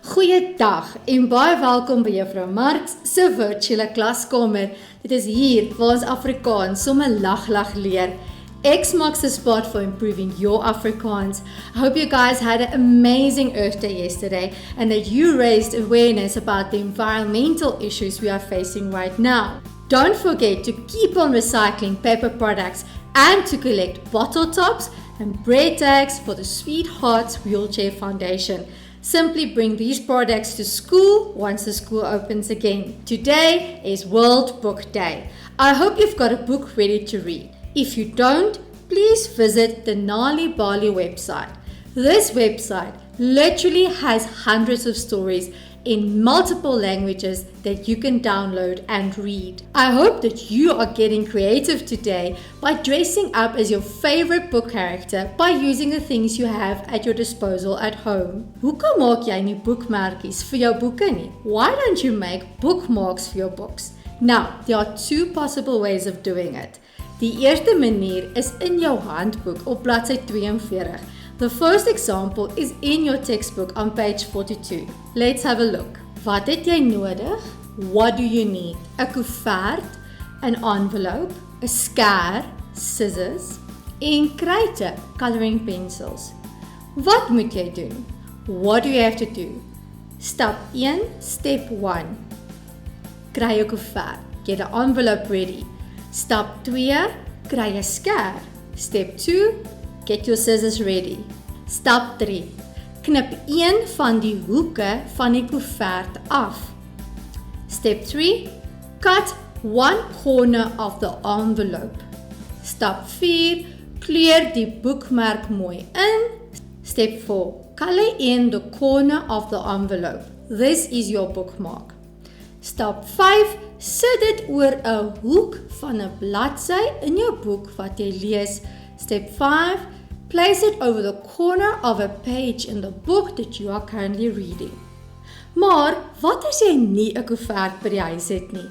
Goeiedag en baie welkom by Juffrou MarX se virtuele klaskamer. Dit is hier waar ons Afrikaans sommer lag leer. X marks the spot for improving your Afrikaans. I hope you guys had an amazing Earth Day yesterday and that you raised awareness about the environmental issues we are facing right now. Don't forget to keep on recycling paper products and to collect bottle tops and bread tags for the Sweethearts Wheelchair Foundation. Simply bring these products to school once the school opens again. Today is World Book Day. I hope you've got a book ready to read. If you don't, please visit the Nali'Bali website. This website literally has hundreds of stories in multiple languages that you can download and read. I hope that you are getting creative today by dressing up as your favorite book character by using the things you have at your disposal at home. Hoekom maak jy nie boekmerkies vir jou boeke nie? Why don't you make bookmarks for your books? Now, there are two possible ways of doing it. Die eerste manier is in jou handboek op bladsy 42. The first example is in your textbook on page 42. Let's have a look. Wat het jy nodig? What do you need? 'n Koevert, 'n envelope, 'n skêr, scissors en kruite, coloring pencils. Wat moet jy doen? What do you have to do? Step 1, step 1. Kry 'n koevert. Get 'n envelope ready. Step 2, kry 'n skêr. Step 2, get your scissors ready. Step 3. Knip een van die hoeke van die koevert af. Step 3. Cut one corner of the envelope. Step 4. Kleur die boekmerk mooi in. Step 4. Color in the corner of the envelope. This is your bookmark. Step 5. Sit dit oor 'n hoek van 'n bladsy in jou boek wat jy lees. Step 5. Place it over the corner of a page in the book that you are currently reading. Maar wat as jy nie 'n koevert by die huis het nie?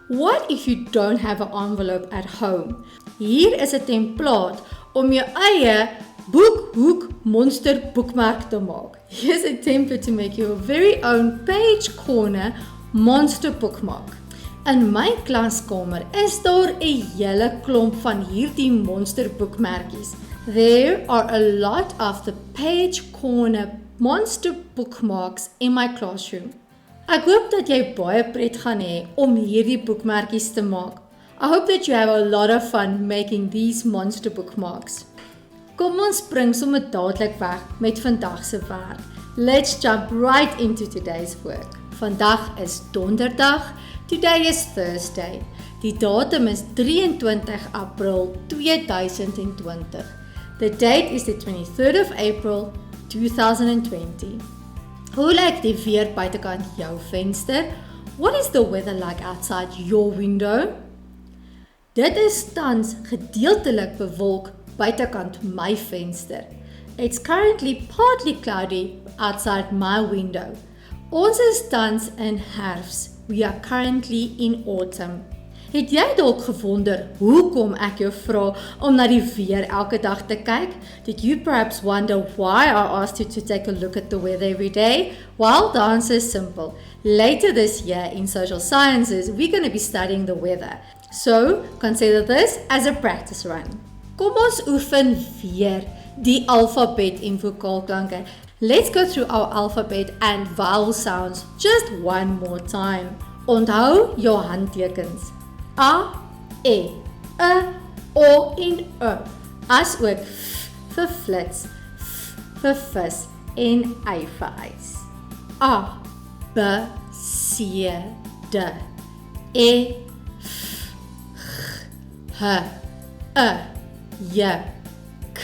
What if you don't have an envelope at home? Hier is 'n template om jou eie boekhoek monster boekmerk te maak. Here's a template to make your very own page corner monster bookmark. In my klaskamer is daar 'n hele klomp van hierdie monster boekmerkies. There are a lot of the page corner monster bookmarks in my classroom. Ek hoop dat jy baie pret gaan hê om hierdie boekmerkies te maak. I hope that you have a lot of fun making these monster bookmarks. Kom ons spring sommer dadelik weg met vandag se werk. Let's jump right into today's work. Vandag is Donderdag. Today is Thursday. Die datum is 23 April 2020. The date is the 23rd of April 2020. Hoe lyk die weer buitekant jou venster? What is the weather like outside your window? Dit is tans gedeeltelik bewolk buitekant my venster. It's currently partly cloudy outside my window. Ons is tans in herfs. We are currently in autumn. Het jy dalk gewonder hoekom ek jou vra om na die weer elke dag te kyk? Did you perhaps wonder why I asked you to take a look at the weather every day? Well, the answer is simple. Later this year in social sciences, we're going to be studying the weather. So, consider this as a practice run. Kom ons oefen weer die alfabet en vokaalklanke. Let's go through our alphabet and vowel sounds just one more time. Onthou jou handtekens. A, E, O en E. As ook F vir flits, F vir vis en Y vir ys. A, B, C, D, E, F, G, H, J, K,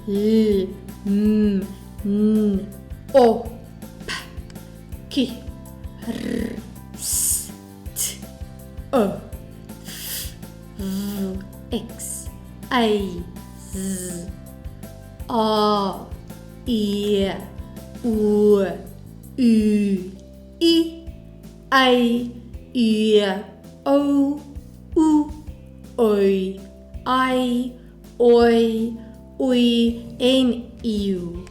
L, M, N, O, P, Q, R, S, T, O. X, Y, Z, A, E, O, U, I, E, O, U, Oi, I, Oi, Oei en eeu.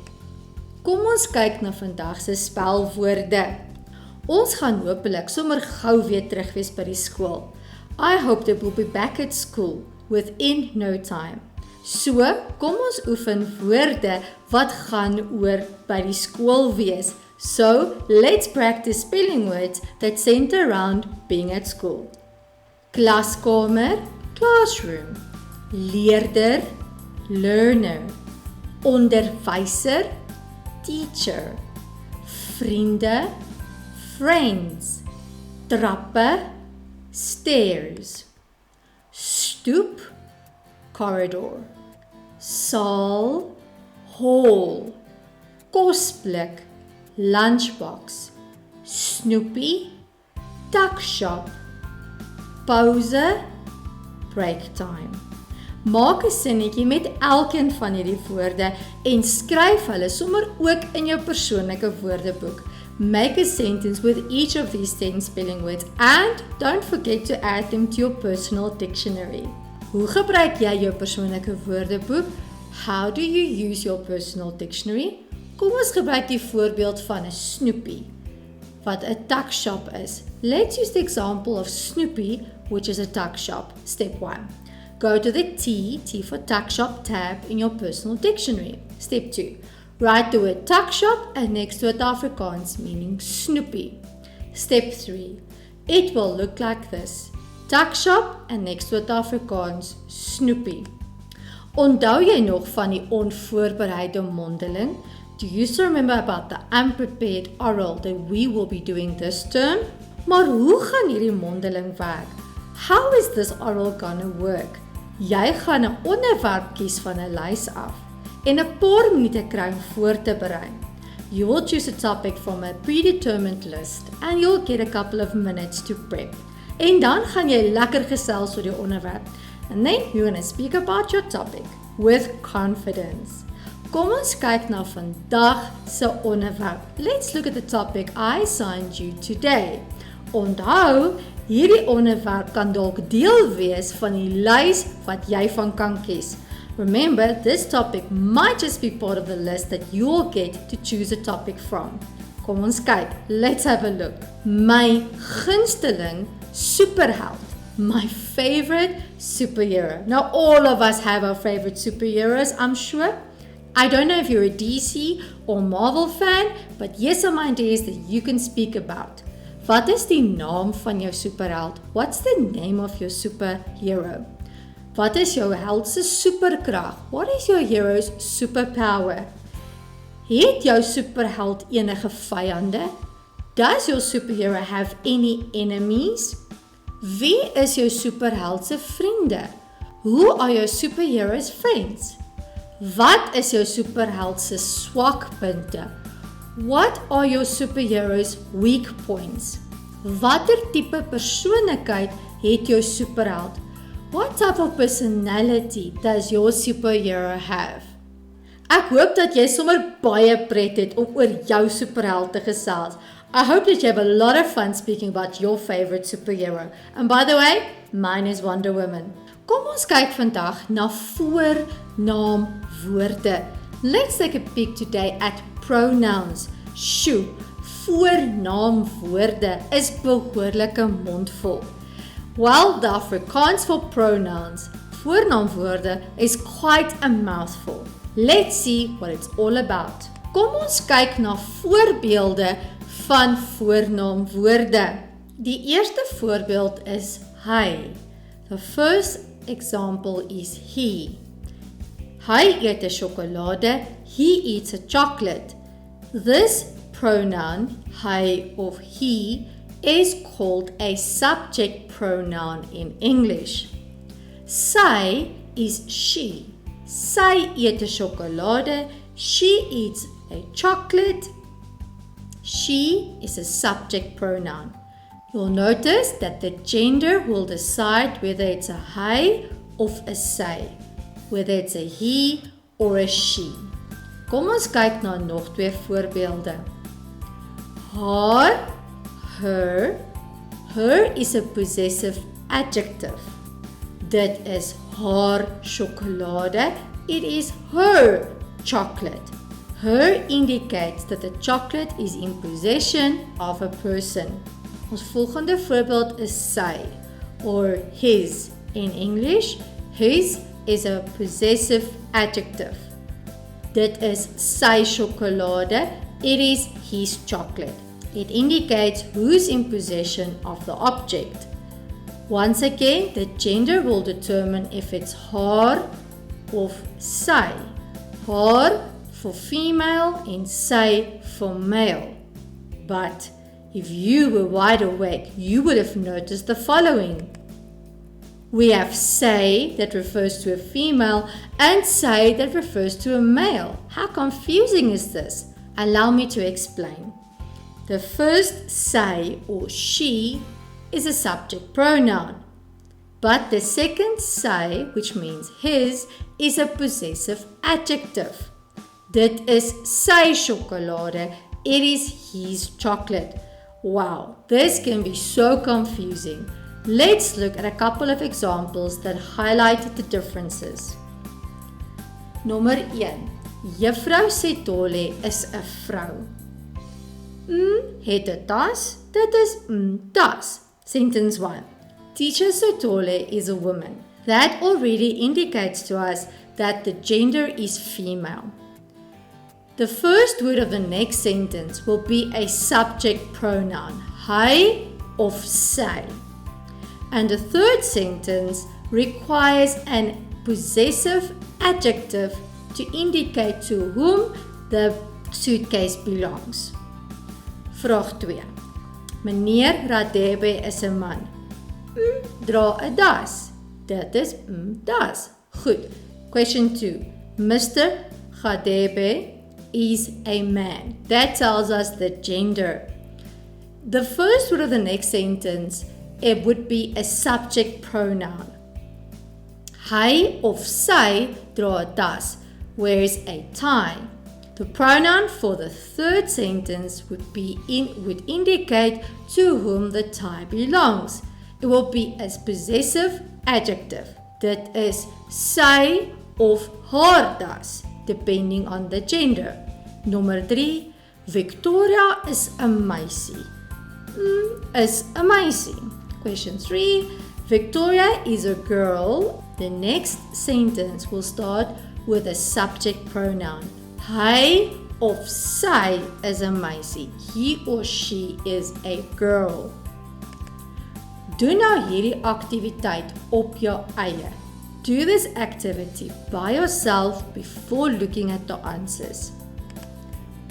Kom ons kyk na vandag se spelwoorde. Ons gaan hopelik sommer gou weer terug wees by die skool. I hope that we'll be back at school within no time. So, kom ons oefen woorde wat gaan oor by die skool wees. So, let's practice spelling words that center around being at school. Klaskamer, classroom. Leerder, learner. Onderwyser, teacher. Vriende, friends. Trappe, stairs. Stoep, corridor. Saal, hall. Kosblik, lunchbox. Snoepie, tuckshop. Pauze, break time. Maak 'n sinnetjie met elkeen van hierdie woorde en skryf hulle sommer ook in jou persoonlike woordeboek. Make a sentence with each of these 10 spelling words and don't forget to add them to your personal dictionary. Hoe gebruik jy jou persoonlike woordeboek? How do you use your personal dictionary? Kom ons gebruik die voorbeeld van 'n snoepie, wat 'n tuckshop is. Let's use the example of Snoopy, which is a tuckshop. Step 1. Go to the T for tuckshop tab in your personal dictionary. Step 2. Write the word tuckshop and next to it Afrikaans, meaning Snoopy. Step 3. It will look like this. Tuckshop and next to it Afrikaans, Snoopy. Onthou jy nog van die onvoorbereide mondeling? Do you still remember about the unprepared oral that we will be doing this term? Maar hoe gaan hierdie mondeling werk? How is this oral gonna work? Jy gaan 'n onderwerp kies van 'n lys af en 'n paar minute kry om voor te berei. You will choose a topic from a predetermined list and you'll get a couple of minutes to prep. En dan gaan jy lekker gesels oor die onderwerp. And then you're gonna speak about your topic with confidence. Kom ons kyk na vandag se onderwerp. Let's look at the topic I assigned you today. Onthou, hierdie onderwerp kan dalk deel wees van die lys wat jy van kan kies. Remember, this topic might just be part of the list that you'll get to choose a topic from. Kom ons kyk, let's have a look. My gunsteling superheld. My favorite superhero. Now all of us have our favorite superheroes, I'm sure. I don't know if you're a DC or Marvel fan, but yes, some ideas that you can speak about. Wat is die naam van jou superheld? What's the name of your superhero? Wat is jou held se superkrag? What is your hero's superpower? Het jou superheld enige vyande? Does your superhero have any enemies? Wie is jou superheld se vriende? Who are your superhero's friends? Wat is jou superheld se swakpunte? What are your superhero's weak points? Watter tipe persoonlikheid het jou superheld? What type of personality does your superhero have? Ek hoop dat jy sommer baie pret het om oor jou superheld te gesels. I hope that you have a lot of fun speaking about your favorite superhero. And by the way, mine is Wonder Woman. Kom ons kyk vandag na voornaamwoorde. Let's take a peek today at pronouns. Sjoe, voornaamwoorde is behoorlike mondvol. Well, the Afrikaans for pronouns, voornaamwoorde, is quite a mouthful. Let's see what it's all about. Kom ons kyk na voorbeelde van voornaamwoorde. Die eerste voorbeeld is hy. The first example is he. Hy eet 'n sjokolade, he eats a chocolate. This pronoun, hy of he, is called a subject pronoun in English. Sy is she. Sy eet 'n sjokolade, she eats a chocolate. She is a subject pronoun. You'll notice that the gender will decide whether it's a hy of a sy, whether it's a he or a she. Kom ons kyk na nog twee voorbeelde. Haar, her. Her is a possessive adjective. Dit is haar sjokolade. It is her chocolate. Her indicates that the chocolate is in possession of a person. Ons volgende voorbeeld is sy or his. In English, his is a possessive adjective. Dit is sy sjokolade. It is his chocolate. It indicates who's in possession of the object. Once again, the gender will determine if it's haar of sy. Haar for female and sy for male. But if you were wide awake, you would have noticed the following. We have sy that refers to a female and sy that refers to a male. How confusing is this? Allow me to explain. The first sy or she is a subject pronoun. But the second sy, which means his, is a possessive adjective. Dit is sy sjokolade. It is his chocolate. Wow, this can be so confusing. Let's look at a couple of examples that highlight the differences. Nommer 1. Juffrou Setole is 'n vrou. Het 'n tas. Dit is tas. Sentence 1. Teacher Setole is a woman. That already indicates to us that the gender is female. The first word of the next sentence will be a subject pronoun, hy of sy. And the third sentence requires an possessive adjective to indicate to whom the suitcase belongs. Vraag 2. Meneer Radebe is 'n man. Dra 'n das. Dit is das. Goed. Question 2. Mr. Radebe is a man. That tells us the gender. The first word of the next sentence, it would be a subject pronoun. Hy of sy dra 'n das, wears a tie. The pronoun for the third sentence would indicate to whom the tie belongs. It will be a possessive adjective. Dit is sy of haar das, depending on the gender. Nommer 3. Victoria is 'n meisie. Is 'n meisie. Question 3. Victoria is a girl. The next sentence will start with a subject pronoun. Hy of sy is 'n meisie. He or she is a girl. Doen nou hierdie aktiwiteit op jou eie. Do this activity by yourself before looking at the answers.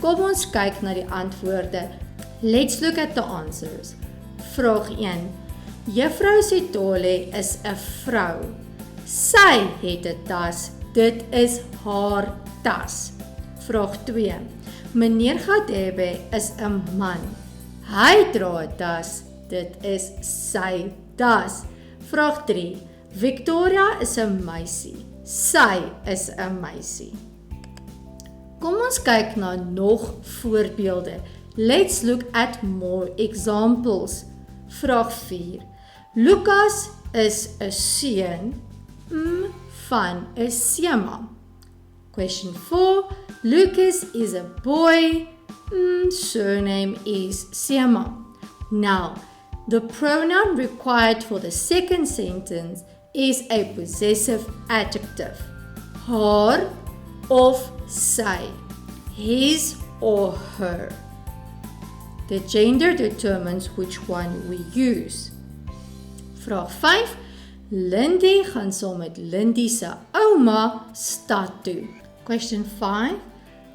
Kom ons kyk na die antwoorde. Let's look at the answers. Vraag 1. Juffrou Setole is 'n vrou. Sy het 'n tas. Dit is haar tas. Vraag 2. Meneer Gadebe is 'n man. Hy dra 'n tas. Dit is sy tas. Vraag 3. Victoria is 'n meisie. Sy is 'n meisie. Kom ons kyk na nog voorbeelde. Let's look at more examples. Vraag 4. Lucas is 'n seun van 'n seema. Question 4. Lucas is a boy. Surname is seema. Now, the pronoun required for the second sentence is a possessive adjective. Haar of sy. His or her. The gender determines which one we use. Vraag 5. Lindy gaan saam met Lindy se ouma stad toe. Question 5.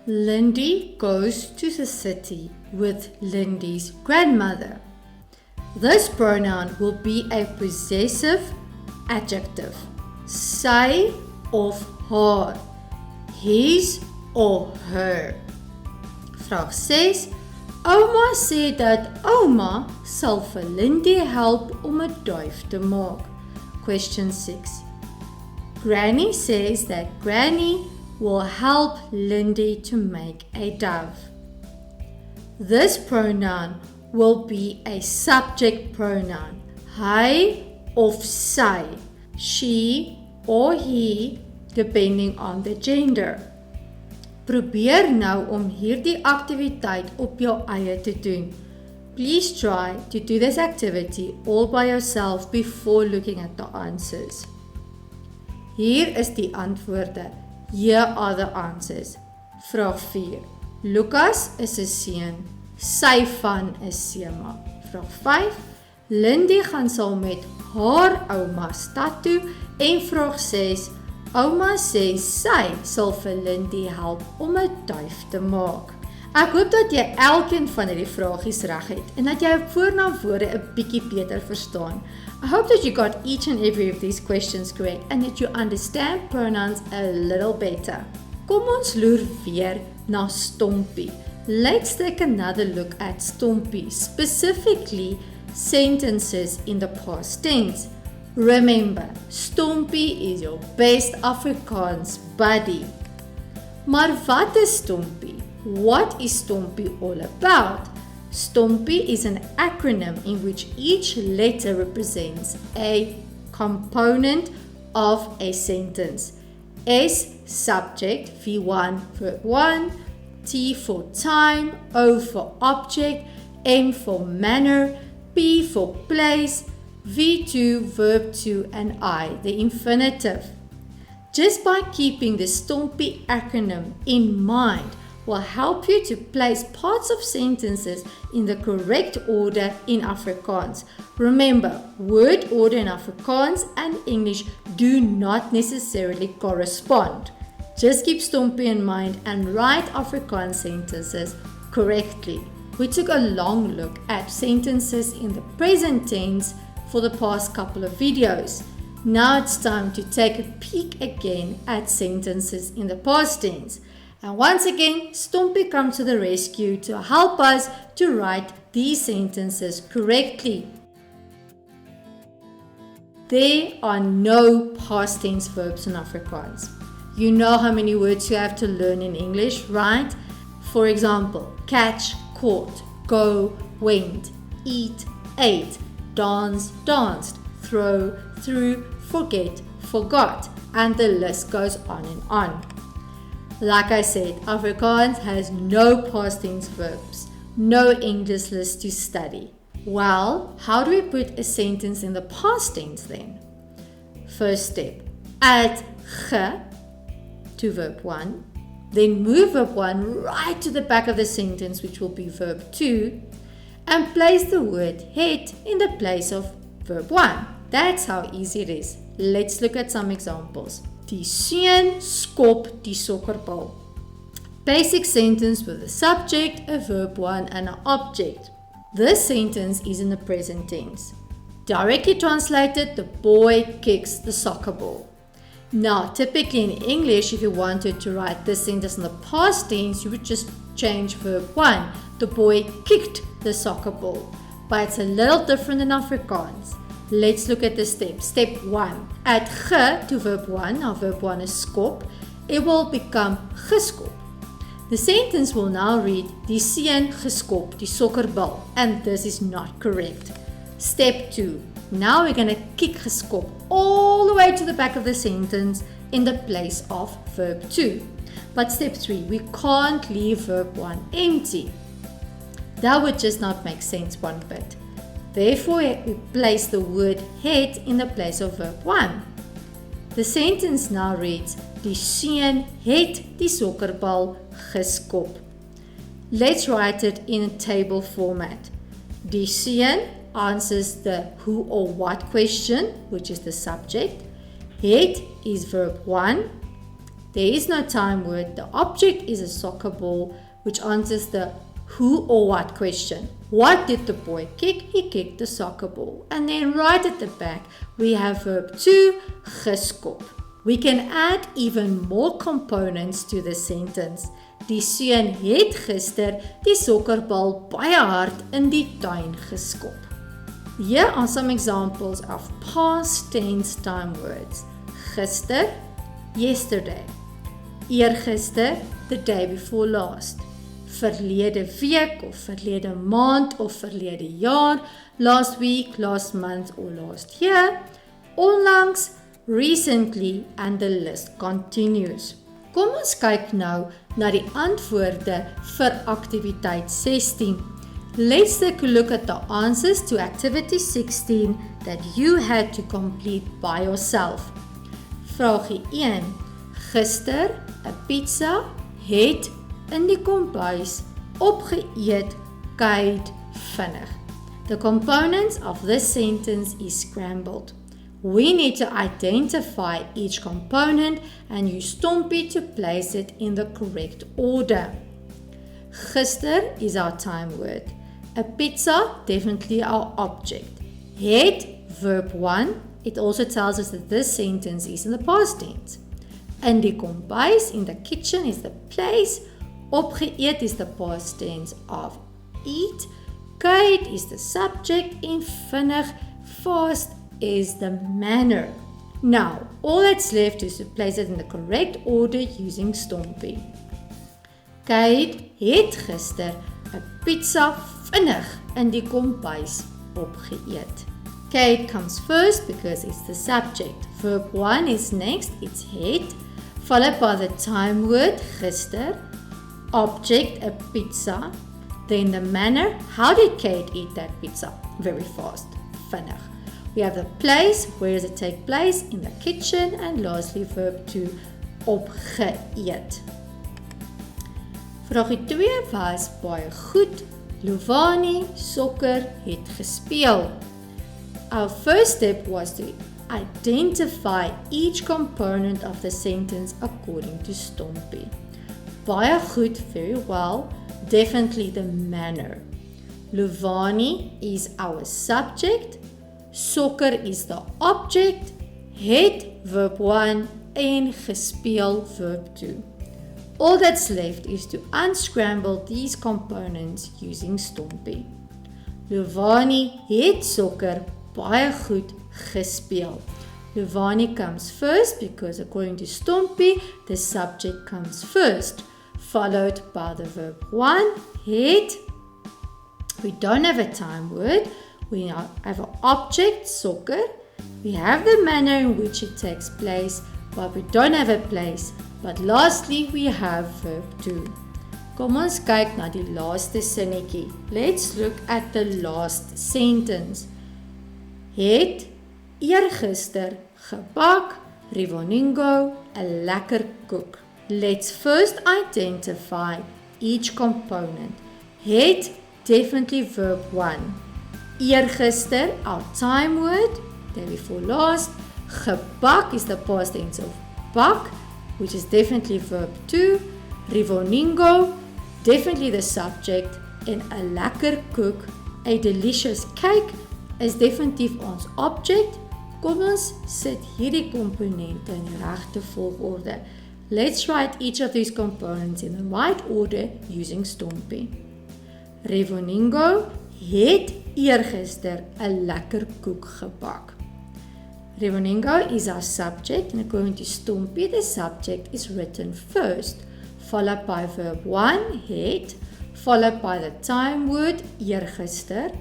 Lindy goes to the city with Lindy's grandmother. This pronoun will be a possessive adjective. Sy of haar. His or her. Vraag 6. Ouma sê dat ouma sal vir Lindy help om 'n duif te maak. Question 6. Granny says that Granny will help Lindy to make a dove. This pronoun will be a subject pronoun. Hy of sy. She or he, depending on the gender. Probeer nou om hierdie aktiwiteit op jou eie te doen. Please try to do this activity all by yourself before looking at the answers. Hier is die antwoorde. Here are the answers. Vraag 4. Lucas is 'n seun. Sy van is Sema. Vraag 5. Lindy gaan saam met haar ouma stad toe. En vraag 6. Ouma sê sy sal vir Lindy help om 'n duif te maak. Ek hoop dat jy elkeen van hierdie vragies reg het en dat jy voornaamwoorde 'n bietjie beter verstaan. I hope that you got each and every of these questions correct and that you understand pronouns a little better. Kom ons loer weer na stompie. Let's take another look at stompie, specifically sentences in the past tense. Remember, stompie is your best Afrikaans buddy. Maar wat is stompie? What is stompie all about? Stompie is an acronym in which each letter represents a component of a sentence. S, subject, V1, verb 1, T for time, O for object, M for manner, P for place, V2, verb 2, and I, the infinitive. Just by keeping the stompie acronym in mind will help you to place parts of sentences in the correct order in Afrikaans. Remember, word order in Afrikaans and English do not necessarily correspond. Just keep stompie in mind and write Afrikaans sentences correctly. We took a long look at sentences in the present tense for the past couple of videos. Now it's time to take a peek again at sentences in the past tense. And once again, Stompie comes to the rescue to help us to write these sentences correctly. There are no past tense verbs in Afrikaans. You know how many words you have to learn in English, right? For example, catch, caught, go, went, eat, ate, dance, danced, throw, threw, forget, forgot, and the list goes on and on. Like I said, Afrikaans has no past tense verbs, no English list to study. Well, how do we put a sentence in the past tense then? First step, add ge to verb 1, then move verb 1 right to the back of the sentence, which will be verb 2, and place the word het in the place of verb 1. That's how easy it is. Let's look at some examples. Die seun skop die sokkerbal. Basic sentence with a subject, a verb 1, and an object. This sentence is in the present tense. Directly translated, the boy kicks the soccer ball. Now, typically in English, if you wanted to write this sentence in the past tense, you would just change verb 1. The boy kicked the soccer ball. But it's a little different in Afrikaans. Let's look at the steps. Step 1. Add ge to verb 1. Now verb 1 is skop. It will become geskop. The sentence will now read, die seun geskop die sokkerbal. And this is not correct. Step 2. Now we're going to kick geskop all the way to the back of the sentence in the place of verb 2. But step 3. We can't leave verb 1 empty. That would just not make sense one bit. Therefore, we place the word het in the place of verb 1. The sentence now reads, die seun het die sokkerbal geskop. Let's write it in a table format. Die seun answers the who or what question, which is the subject. Het is verb 1. There is no time word. The object is a soccer ball, which answers the who or what question. What did the boy kick? He kicked the soccer ball. And then right at the back, we have verb 2, geskop. We can add even more components to the sentence. Die seun het gister die sokkerbal baie hard in die tuin geskop. Here are some examples of past tense time words. Gister, yesterday. Eergister, the day before last. Verlede week of verlede maand of verlede jaar, last week, last month or last year, onlangs, recently, and the list continues. Kom ons kyk nou na die antwoorde vir aktiwiteit 16. Let's take a look at the answers to activity 16 that you had to complete by yourself. Vraagie 1. Gister 'n pizza het in die kombuis opgeëet kyk vinnig. The components of this sentence is scrambled. We need to identify each component and use Stompie to place it in the correct order. Gister is our time word. A pizza, definitely our object. Het, verb 1. It also tells us that this sentence is in the past tense. In die kombuis, in the kitchen, is the place. Opgeëet is the past tense of eat. Kyk is the subject. En vinnig, fast is the manner. Now, all that's left is to place it in the correct order using Stompie. Kyk het gister 'n pizza vinnig in die kombuis opgeëet. Kyk comes first because it's the subject. Verb 1 is next, it's het, followed by the time word gister, object a pizza, then the manner, how did Kate eat that pizza? Very fast, vinnig. We have the place, where does it take place? In the kitchen, and lastly verb 2, opgeëet. Vraagie 2 was baie goed. Lovani sokker het gespeel. Our first step was to identify each component of the sentence according to Stompie. Baie goed, very well, definitely the manner. Lovani is our subject, sokker is the object, het verb 1 en gespeel verb 2. All that's left is to unscramble these components using Stompie. Lovani het sokker baie goed gespeel. Lovani comes first because according to Stompie, the subject comes first, followed by the verb 1, het. We don't have a time word. We now have an object, sokker. We have the manner in which it takes place, but we don't have a place. But lastly, we have verb 2. Kom ons kyk na die laaste sinnetjie. Let's look at the last sentence. Het eergister gebak, Rivoningo, 'n lekker koek. Let's first identify each component. Het, definitely verb 1. Eergister, our time word, day before last. Gebak is the past tense of bak, which is definitely verb 2. Rivoningo, definitely the subject. En 'n lekker koek, a delicious cake, is definitief ons object. Kom ons sit hierdie komponente in die regte volgorde. Let's write each of these components in the right order using Stompie. Rivoningo het eergister 'n lekker koek gebak. Rivoningo is our subject, and according to Stompie, the subject is written first, followed by verb 1, het, followed by the time word, eergister,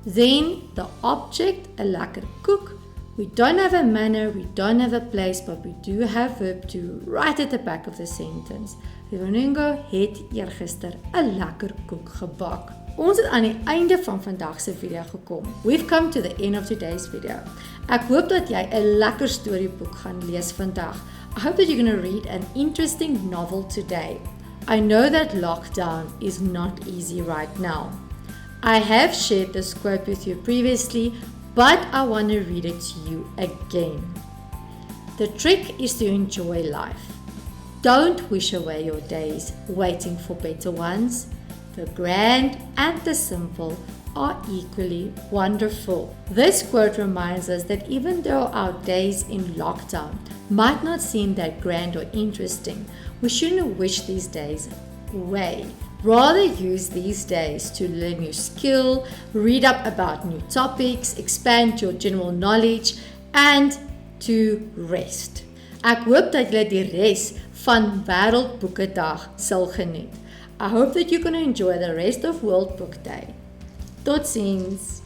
then the object, 'n lekker koek. We don't have a manner, we don't have a place, but we do have verb 2 right at the back of the sentence. Rivoningo het eergister 'n lekker koek gebak. Ons het aan die einde van vandag se video gekom. We've come to the end of today's video. Ek hoop dat jy 'n lekker storieboek gaan lees vandag. I hope that you're going to read an interesting novel today. I know that lockdown is not easy right now. I have shared this quote with you previously, but I want to read it to you again. The trick is to enjoy life. Don't wish away your days waiting for better ones. The grand and the simple are equally wonderful. This quote reminds us that even though our days in lockdown might not seem that grand or interesting, we shouldn't wish these days away. Rather use these days to learn new skill, read up about new topics, expand your general knowledge, and to rest. Ek hoop dat julle die res van Wêreldboekedag sal geniet. I hope that you're going to enjoy the rest of World Book Day. Totsiens!